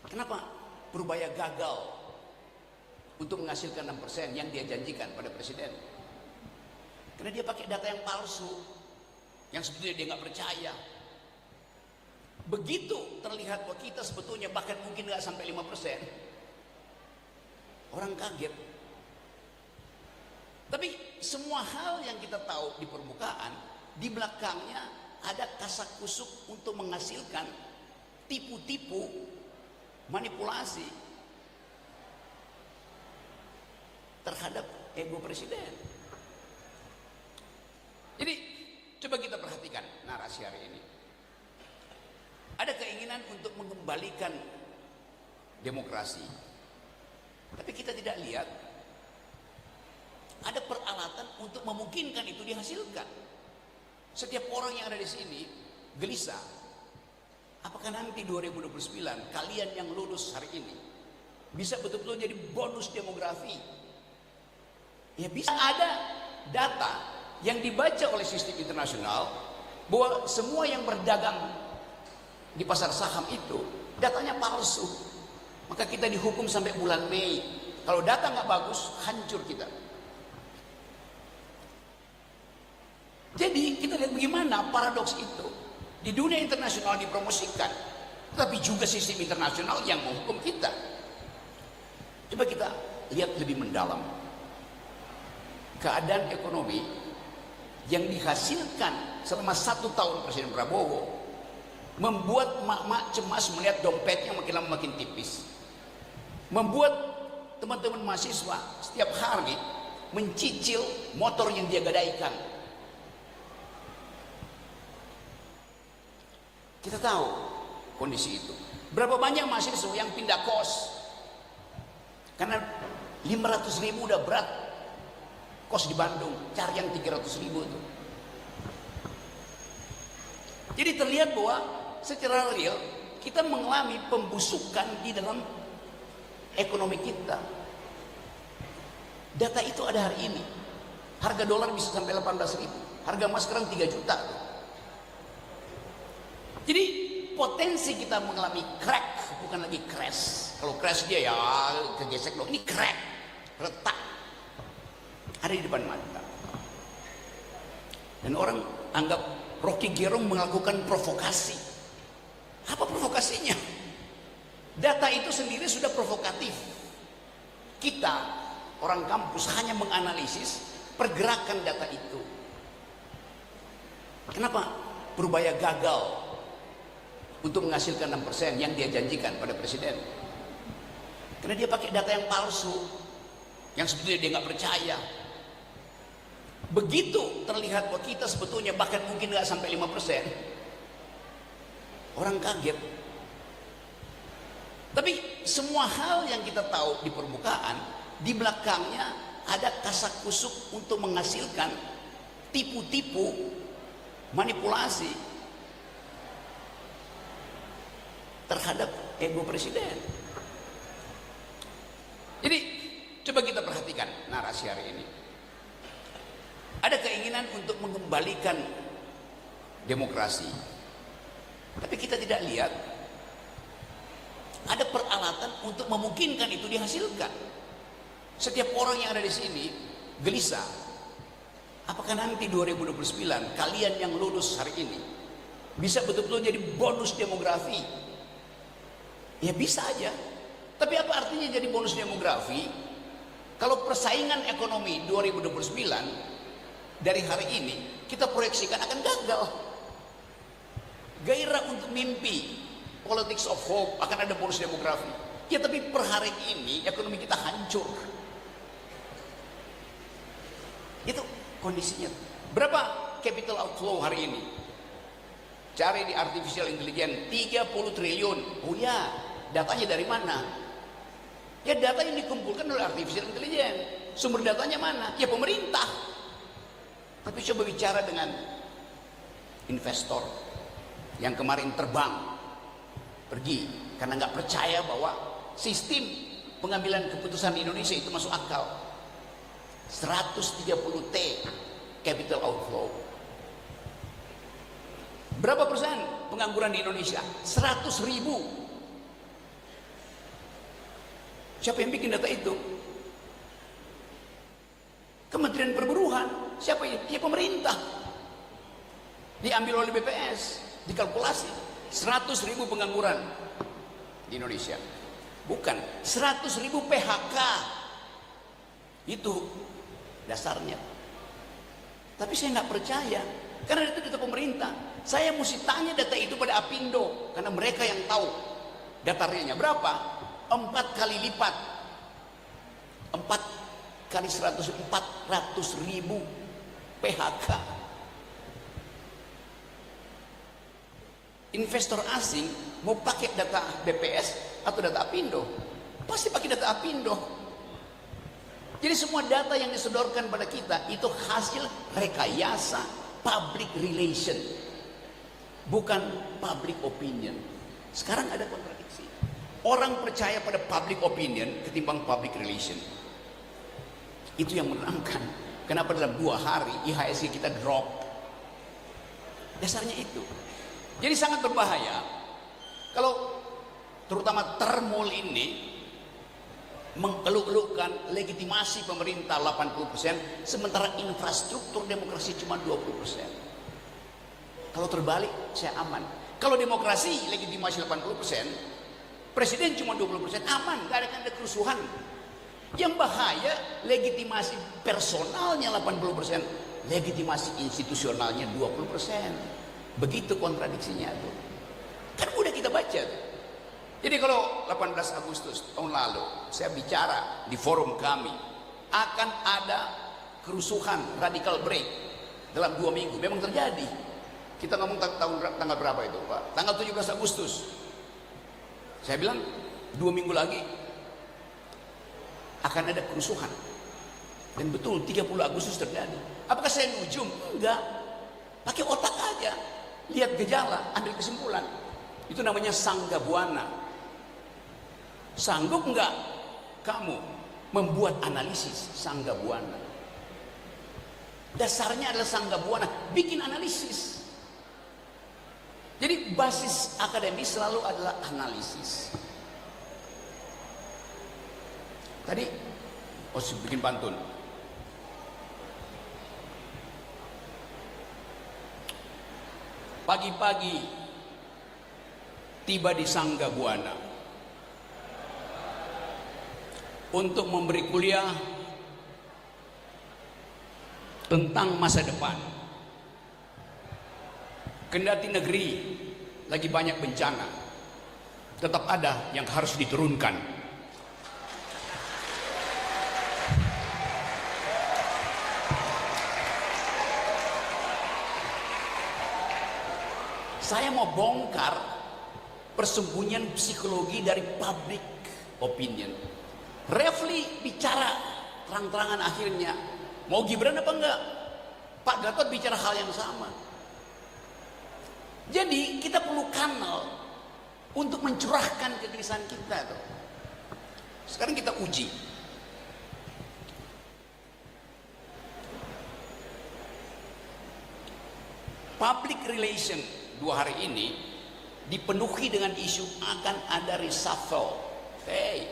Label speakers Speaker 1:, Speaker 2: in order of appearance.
Speaker 1: Kenapa Purbaya gagal untuk menghasilkan 6% yang dia janjikan pada presiden? Karena dia pakai data yang palsu, yang sebetulnya dia nggak percaya. Begitu terlihat bahwa kita sebetulnya bahkan mungkin nggak sampai 5%, orang kaget. Tapi semua hal yang kita tahu di permukaan, di belakangnya ada kasakusuk untuk menghasilkan tipu-tipu, manipulasi terhadap ego presiden. Jadi coba kita perhatikan narasi hari ini. Ada keinginan untuk mengembalikan demokrasi, tapi kita tidak lihat ada peralatan untuk memungkinkan itu dihasilkan. Setiap orang yang ada di sini gelisah, apakah nanti 2029 kalian yang lulus hari ini bisa betul-betul jadi bonus demografi? Ya bisa. Ada data yang dibaca oleh sistem internasional bahwa semua yang berdagang di pasar saham itu datanya palsu. Maka kita dihukum sampai bulan Mei. Kalau data nggak bagus, hancur kita. Jadi kita lihat bagaimana paradoks itu. Di dunia internasional dipromosikan, tapi juga sistem internasional yang menghukum kita. Coba kita lihat lebih mendalam. Keadaan ekonomi yang dihasilkan selama 1 tahun Presiden Prabowo membuat mak-mak cemas melihat dompetnya makin lama makin tipis. Membuat teman-teman mahasiswa setiap hari mencicil motor yang dia gadaikan. Kita tahu kondisi itu. Berapa banyak mahasiswa yang pindah kos karena 500.000 udah berat kos di Bandung, cari yang 300.000 itu. Jadi terlihat bahwa secara real kita mengalami pembusukan di dalam ekonomi kita. Data itu ada hari ini. Harga dolar bisa sampai 18.000, harga emas sekarang 3 juta. Jadi potensi kita mengalami crack, bukan lagi crash. Kalau crash dia ya kegesek loh. Ini crack, retak, ada di depan mata. Dan orang anggap Rocky Gerung melakukan provokasi. Apa provokasinya? Data itu sendiri sudah provokatif. Kita orang kampus hanya menganalisis pergerakan data itu. Kenapa Purbaya gagal untuk menghasilkan 6% yang dia janjikan pada presiden? Karena dia pakai data yang palsu, yang sebetulnya dia nggak percaya. Begitu terlihat bahwa kita sebetulnya bahkan mungkin nggak sampai 5%, orang kaget. Tapi semua hal yang kita tahu di permukaan, di belakangnya ada kasakusuk untuk menghasilkan tipu-tipu, manipulasi terhadap ego presiden. Jadi coba kita perhatikan narasi hari ini. Ada keinginan untuk mengembalikan demokrasi, tapi kita tidak lihat ada peralatan untuk memungkinkan itu dihasilkan. Setiap orang yang ada di sini gelisah, apakah nanti 2029 kalian yang lulus hari ini bisa betul-betul jadi bonus demografi? Ya bisa aja. Tapi apa artinya jadi bonus demografi kalau persaingan ekonomi 2029 dari hari ini kita proyeksikan akan gagal? Gairah untuk mimpi, politics of hope, akan ada bonus demografi. Ya tapi per hari ini ekonomi kita hancur. Itu kondisinya. Berapa capital outflow hari ini? Cari di artificial intelligence, 30 triliun. Oh ya, datanya dari mana? Ya data yang dikumpulkan oleh artificial intelligence. Sumber datanya mana? Ya pemerintah. Tapi coba bicara dengan investor yang kemarin terbang pergi karena nggak percaya bahwa sistem pengambilan keputusan di Indonesia itu masuk akal. 130 T capital outflow. Berapa persen pengangguran di Indonesia? 100.000. Siapa yang bikin data itu? Kementerian Perburuan. Siapa ini? Ya pemerintah. Diambil oleh BPS, dikalkulasi 100.000 pengangguran di Indonesia. Bukan, 100.000 PHK. Itu dasarnya. Tapi saya nggak percaya, karena itu data pemerintah. Saya mesti tanya data itu pada Apindo, karena mereka yang tahu data realnya berapa. 4 kali lipat, 4 kali 100, 400.000 PHK. Investor asing mau pakai data BPS atau data Apindo, pasti pakai data Apindo. Jadi semua data yang disodorkan pada kita itu hasil rekayasa public relation, bukan public opinion. Sekarang ada kontradiksi. Orang percaya pada public opinion ketimbang public relation. Itu yang menenangkan. Kenapa dalam 2 hari IHSG kita drop? Dasarnya itu. Jadi sangat berbahaya kalau terutama termul ini mengeluk-elukkan legitimasi pemerintah 80%, sementara infrastruktur demokrasi cuma 20%. Kalau terbalik saya aman. Kalau demokrasi legitimasi 80%, presiden cuma 20%, aman, gak ada kerusuhan. Yang bahaya legitimasi personalnya 80%, legitimasi institusionalnya 20%. Begitu kontradiksinya tuh. Kan udah kita baca tuh. Jadi kalau 18 Agustus tahun lalu saya bicara di forum kami akan ada kerusuhan radical break dalam 2 minggu, memang terjadi. Kita ngomong tanggal berapa itu Pak? Tanggal 17 Agustus. Saya bilang 2 minggu lagi akan ada kerusuhan. Dan betul 30 Agustus terjadi. Apakah saya nujum? Enggak. Pakai otak aja. Lihat gejala, ambil kesimpulan. Itu namanya sangga buana. Sanggup enggak kamu membuat analisis sangga buana? Dasarnya adalah sangga buana, bikin analisis. Jadi basis akademis selalu adalah analisis. Tadi bikin pantun. Pagi-pagi tiba di Sangga Buana untuk memberi kuliah tentang masa depan. Kendati negeri lagi banyak bencana, tetap ada yang harus diturunkan. Saya mau bongkar persembunyian psikologi dari public opinion. Refli bicara terang-terangan akhirnya, mau Gibran apa enggak? Pak Gatot bicara hal yang sama. Jadi kita perlu kanal untuk mencurahkan kegelisahan kita tuh. Sekarang kita uji. Public relation 2 hari ini dipenuhi dengan isu akan ada reshuffle. Hey,